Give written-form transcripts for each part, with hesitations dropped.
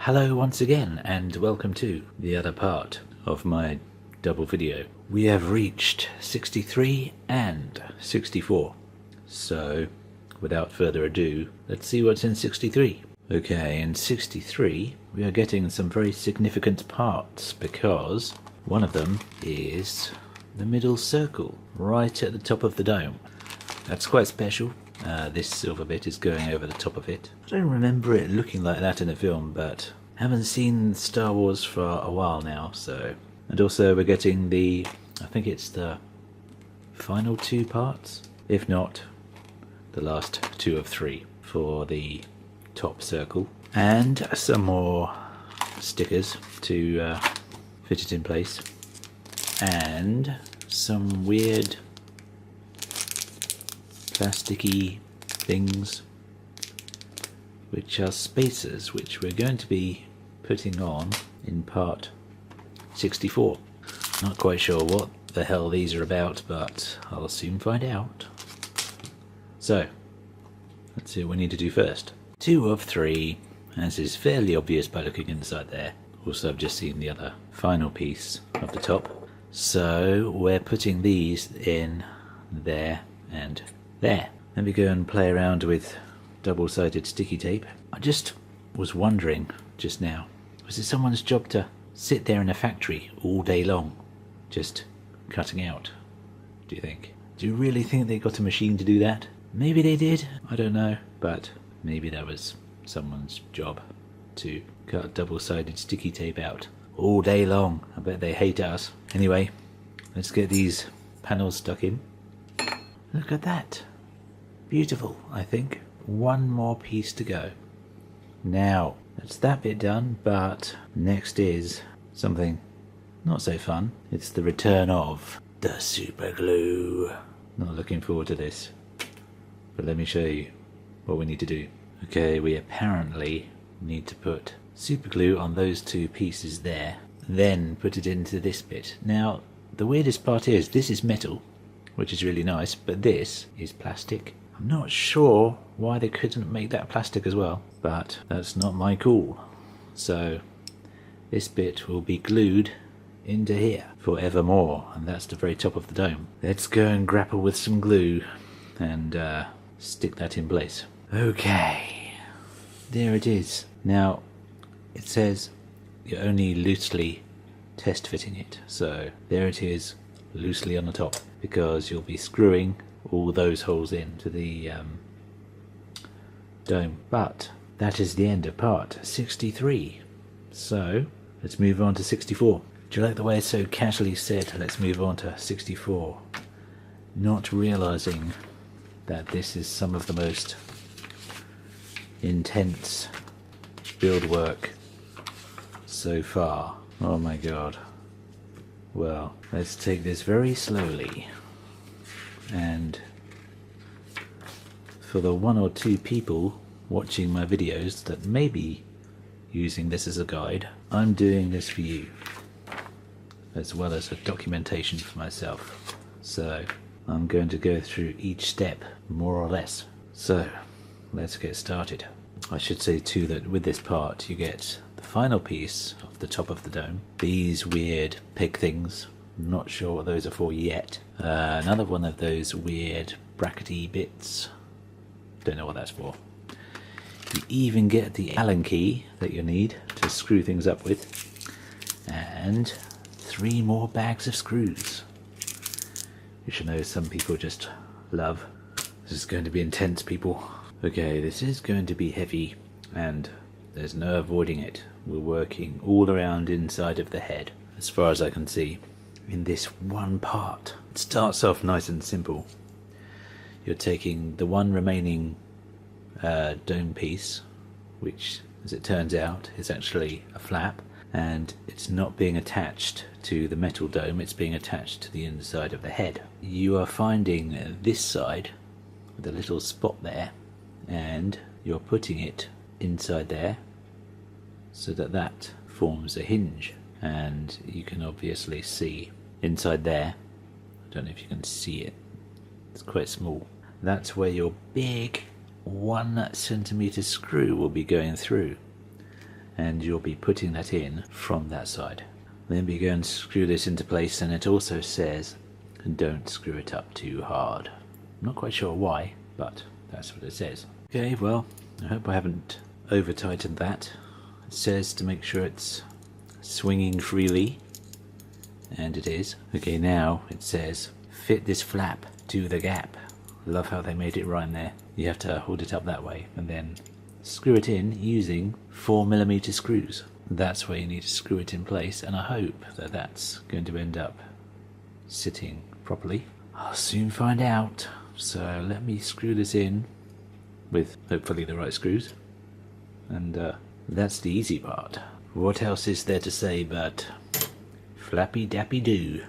Hello once again and welcome to the other part of my double video. We have reached 63 and 64. So without further ado, let's see what's in 63. Okay, in 63 we are getting some very significant parts because one of them is the middle circle right at the top of the dome. That's quite special. This silver bit is going over the top of it. I don't remember it looking like that in the film, but haven't seen Star Wars for a while now, so. And also we're getting I think it's the final two parts, if not the last two of three for the top circle. And some more stickers to fit it in place. And some weird plasticky things which are spacers, which we're going to be putting on in part 64. Not quite sure what the hell these are about, but I'll soon find out. So let's see what we need to do first. 2 of 3, as is fairly obvious by looking inside there. Also I've just seen the other final piece of the top, so we're putting these in there and there. Let me go and play around with double-sided sticky tape. I just was wondering just now, was it someone's job to sit there in a factory all day long just cutting out, do you think? Do you really think they got a machine to do that? Maybe they did, I don't know, but maybe that was someone's job to cut double-sided sticky tape out all day long. I bet they hate us. Anyway, let's get these panels stuck in. Look at that. Beautiful, I think. One more piece to go. Now, that's that bit done, but next is something not so fun. It's the return of the super glue. Not looking forward to this, but let me show you what we need to do. Okay, we apparently need to put super glue on those two pieces there, then put it into this bit. Now, the weirdest part is this is metal, which is really nice, but this is plastic. I'm not sure why they couldn't make that plastic as well, but that's not my call. So this bit will be glued into here forevermore, and that's the very top of the dome. Let's go and grapple with some glue and stick that in place. Okay, there it is. Now it says you're only loosely test fitting it, so there it is, loosely on the top, because you'll be screwing all those holes in to the dome. But that is the end of part 63, so let's move on to 64. Do you like the way I so casually said let's move on to 64, not realizing that this is some of the most intense build work so far. Oh my god. Well, let's take this very slowly, and for the 1 or 2 people watching my videos that may be using this as a guide, I'm doing this for you, as well as a documentation for myself. So I'm going to go through each step more or less. So let's get started. I should say too that with this part you get the final piece of the top of the dome. These weird peg things, I'm not sure what those are for yet. Another one of those weird brackety bits, don't know what that's for. You even get the Allen key that you need to screw things up with, and 3 more bags of screws, which I know some people just love. This is going to be intense, people. Okay, this is going to be heavy, and there's no avoiding it. We're working all around inside of the head, as far as I can see, in this one part. It starts off nice and simple. You're taking the one remaining dome piece, which, as it turns out, is actually a flap, and it's not being attached to the metal dome, it's being attached to the inside of the head. You are finding this side with a little spot there, and you're putting it inside there so that that forms a hinge, and you can obviously see inside there, I don't know if you can see it, it's quite small, that's where your big 1 centimeter screw will be going through. and you'll be putting that in from that side. Then we go and screw this into place, and it also says don't screw it up too hard. I'm not quite sure why, but that's what it says. Okay, well, I hope I haven't over tightened that. It says to make sure it's swinging freely, and it is. Okay, now it says fit this flap to the gap. Love how they made it rhyme there. You have to hold it up that way and then screw it in using 4mm screws. That's where you need to screw it in place, and I hope that that's going to end up sitting properly. I'll soon find out. So let me screw this in with hopefully the right screws, and that's the easy part. What else is there to say but flappy dappy do?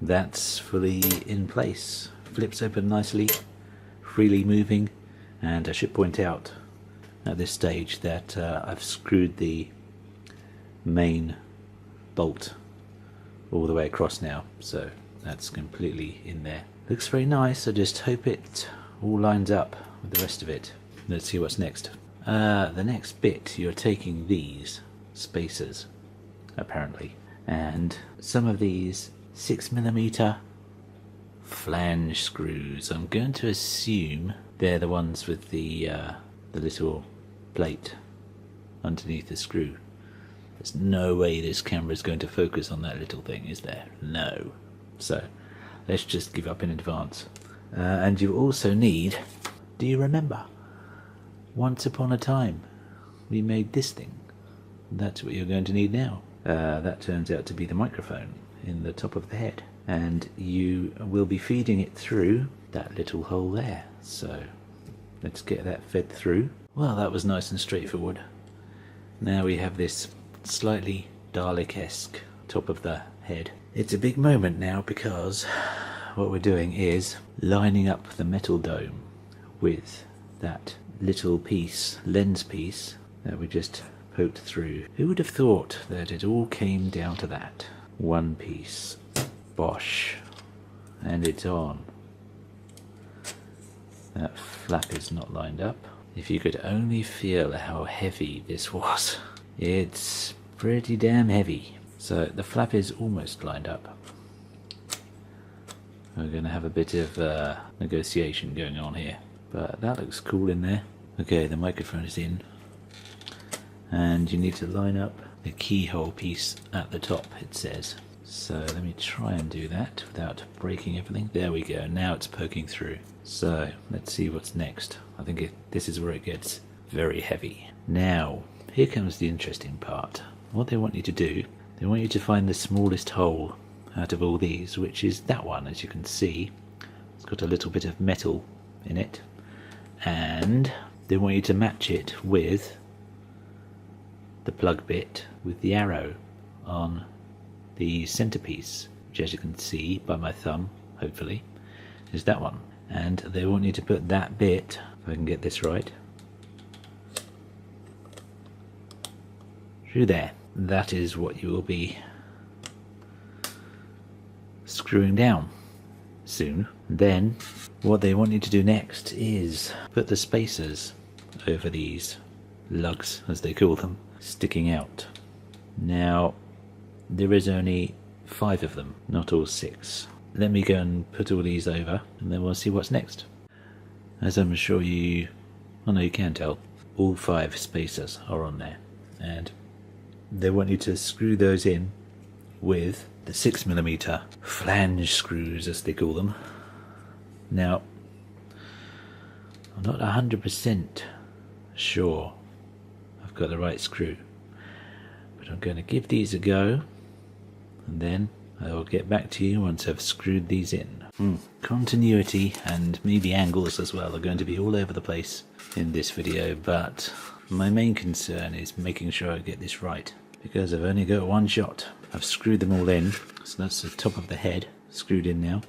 That's fully in place. Flips open nicely, freely moving, and I should point out at this stage that I've screwed the main bolt all the way across now, so that's completely in there. Looks very nice. I just hope it all lines up with the rest of it. Let's see what's next. The next bit, you're taking these spacers apparently, and some of these 6mm flange screws. I'm going to assume they're the ones with the little plate underneath the screw. There's no way this camera is going to focus on that little thing, is there? No. So let's just give up in advance. And you also need, do you remember? Once upon a time we made this thing. That's what you're going to need now. That turns out to be the microphone in the top of the head, and you will be feeding it through that little hole there. So let's get that fed through. Well, that was nice and straightforward. Now we have this slightly Dalek-esque top of the head. It's a big moment now because what we're doing is lining up the metal dome with that little piece, lens piece, that we just poked through. Who would have thought that it all came down to that? One piece. Bosh. And it's on. That flap is not lined up. If you could only feel how heavy this was. It's pretty damn heavy. So the flap is almost lined up. We're going to have a bit of negotiation going on here. But that looks cool in there. Okay, the microphone is in. And you need to line up the keyhole piece at the top, it says. So let me try and do that without breaking everything. There we go, now it's poking through. So let's see what's next. I think this is where it gets very heavy. Now, here comes the interesting part. What they want you to do, they want you to find the smallest hole out of all these, which is that one, as you can see. It's got a little bit of metal in it. And they want you to match it with the plug bit with the arrow on the centerpiece, which, as you can see by my thumb, hopefully, is that one. And they want you to put that bit, if I can get this right, through there. That is what you will be screwing down soon. Then what they want you to do next is put the spacers over these lugs, as they call them, sticking out. Now there is only 5 of them, not all 6. Let me go and put all these over, and then we'll see what's next. As I'm sure you can tell, all 5 spacers are on there, and they want you to screw those in with the 6mm flange screws, as they call them. Now, I'm not 100% sure I've got the right screw, but I'm going to give these a go, and then I will get back to you once I've screwed these in. Continuity and maybe angles as well are going to be all over the place in this video, but my main concern is making sure I get this right, because I've only got one shot. I've screwed them all in, so that's the top of the head screwed in now.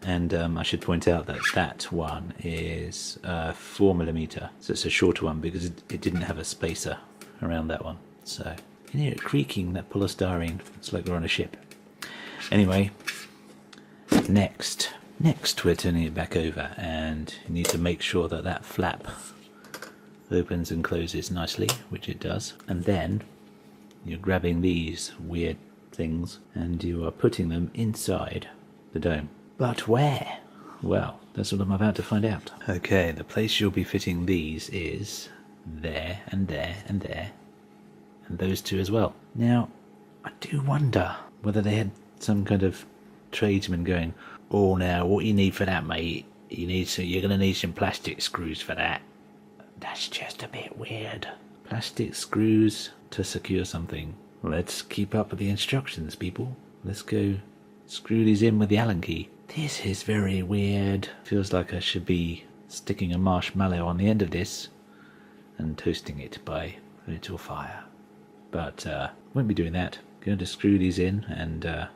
And I should point out that that one is 4mm, so it's a shorter one because it didn't have a spacer around that one. So you can hear it creaking, that polystyrene. It's like we're on a ship. Anyway, next we're turning it back over, and you need to make sure that that flap opens and closes nicely, which it does, and then you're grabbing these weird things and you are putting them inside the dome. But where? Well, that's what I'm about to find out. Okay, the place you'll be fitting these is there and there and there, and those two as well. Now, I do wonder whether they had some kind of tradesman going, "Oh, now what you need for that, mate? You're gonna need some plastic screws for that." That's just a bit weird. Plastic screws to secure something. Let's keep up with the instructions, people. Let's go screw these in with the Allen key. This is very weird. Feels like I should be sticking a marshmallow on the end of this and toasting it by a little fire. But won't be doing that. Going to screw these in and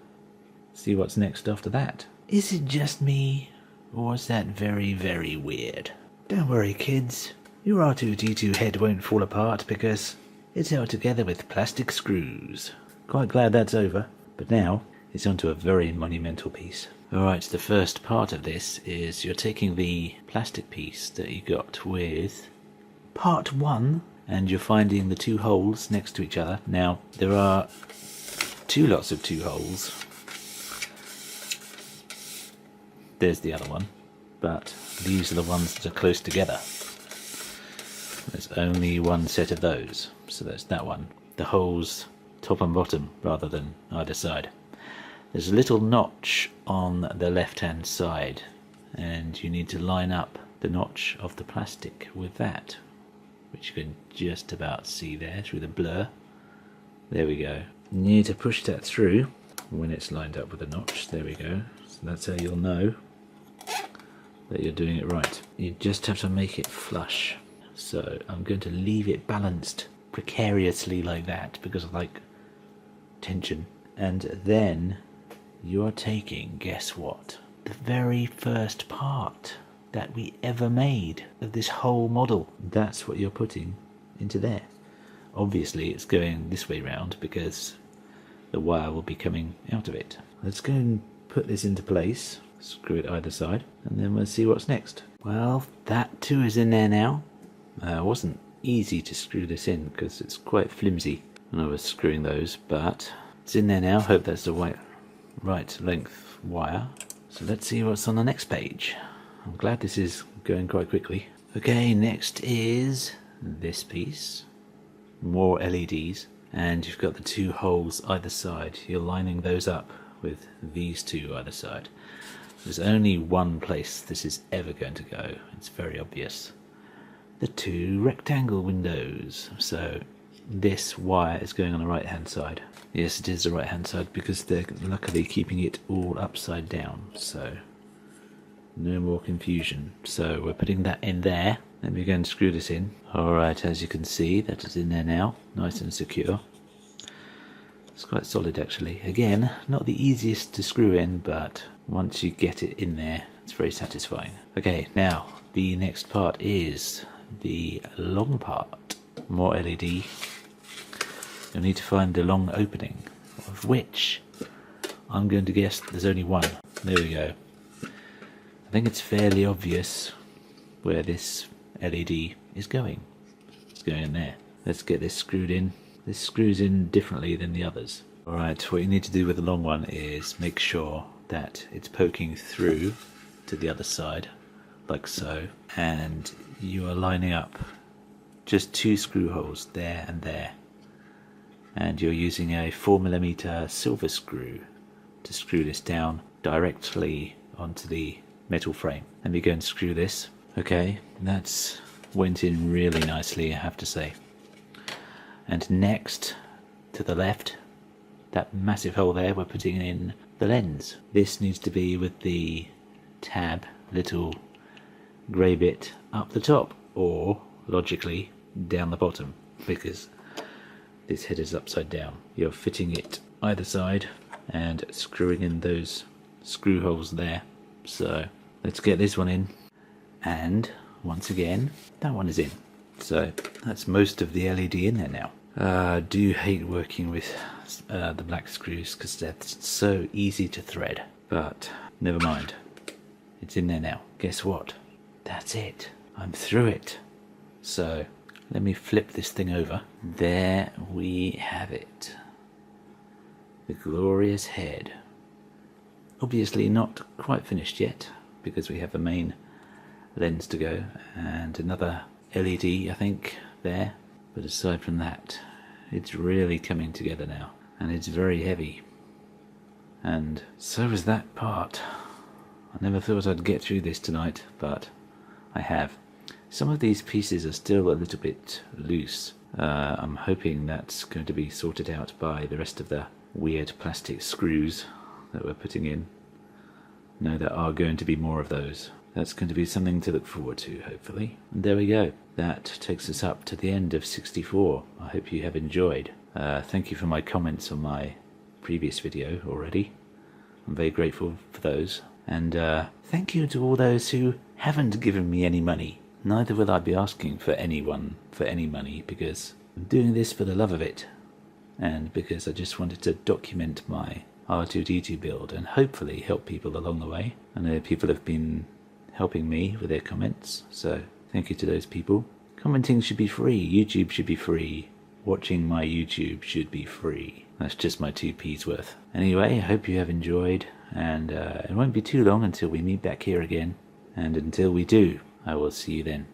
see what's next after that. Is it just me, or is that very, very weird? Don't worry, kids. Your R2D2 head won't fall apart because it's held together with plastic screws. Quite glad that's over, but now it's onto a very monumental piece. Alright, the first part of this is you're taking the plastic piece that you got with part 1 and you're finding the 2 holes next to each other. Now, there are 2 lots of 2 holes. There's the other one, but these are the ones that are close together. There's only one set of those, so that's that one. The holes top and bottom rather than either side. There's a little notch on the left hand side and you need to line up the notch of the plastic with that, which you can just about see there through the blur. There we go. You need to push that through when it's lined up with the notch. There we go. So that's how you'll know that you're doing it right. You just have to make it flush. So I'm going to leave it balanced precariously like that because of like tension. And then you're taking, guess what? The very first part that we ever made of this whole model. That's what you're putting into there. Obviously it's going this way round because the wire will be coming out of it. Let's go and put this into place. Screw it either side and then we'll see what's next. Well, that too is in there now. It wasn't easy to screw this in because it's quite flimsy when I was screwing those, but it's in there now. Hope that's the right length wire. So let's see what's on the next page. I'm glad this is going quite quickly. Okay, next is this piece. More LEDs, and you've got the 2 holes either side. You're lining those up with these 2 either side. There's only one place this is ever going to go. It's very obvious. The 2 rectangle windows. So this wire is going on the right hand side. Yes, it is the right hand side because they're luckily keeping it all upside down, so no more confusion. So we're putting that in there. Let me go and screw this in. Alright, as you can see, that is in there now, nice and secure. It's quite solid actually. Again, not the easiest to screw in, but once you get it in there, it's very satisfying. Okay, now the next part is the long part. More LED. You'll need to find the long opening, of which I'm going to guess there's only one. There we go. I think it's fairly obvious where this LED is going. It's going in there. Let's get this screwed in. This screws in differently than the others. Alright, what you need to do with the long one is make sure that it's poking through to the other side, like so, and you are lining up just 2 screw holes there and there, and you're using a 4mm silver screw to screw this down directly onto the metal frame. Let me go and screw this. Okay, that's went in really nicely, I have to say. And next, to the left, that massive hole there, we're putting in the lens. This needs to be with the tab little grey bit up the top, or logically down the bottom, because this head is upside down. You're fitting it either side and screwing in those screw holes there. So let's get this one in, and once again that one is in. So that's most of the LED in there now. I do hate working with the black screws because they're so easy to thread, but never mind, it's in there now. Guess what? That's it. I'm through it. So let me flip this thing over. There we have it. The glorious head. Obviously not quite finished yet, because we have the main lens to go and another LED, I think, there. But aside from that, it's really coming together now, and it's very heavy. And so is that part. I never thought I'd get through this tonight, but I have. Some of these pieces are still a little bit loose. I'm hoping that's going to be sorted out by the rest of the weird plastic screws that we're putting in. No, there are going to be more of those. That's going to be something to look forward to, hopefully. And there we go. That takes us up to the end of 64. I hope you have enjoyed. Thank you for my comments on my previous video already. I'm very grateful for those. And thank you to all those who haven't given me any money. Neither will I be asking for anyone for any money, because I'm doing this for the love of it. And because I just wanted to document my R2D2 build and hopefully help people along the way. I know people have been helping me with their comments, so thank you to those people. Commenting should be free, YouTube should be free, watching my YouTube should be free. That's just my 2p's worth. Anyway, I hope you have enjoyed, and it won't be too long until we meet back here again, and until we do, I will see you then.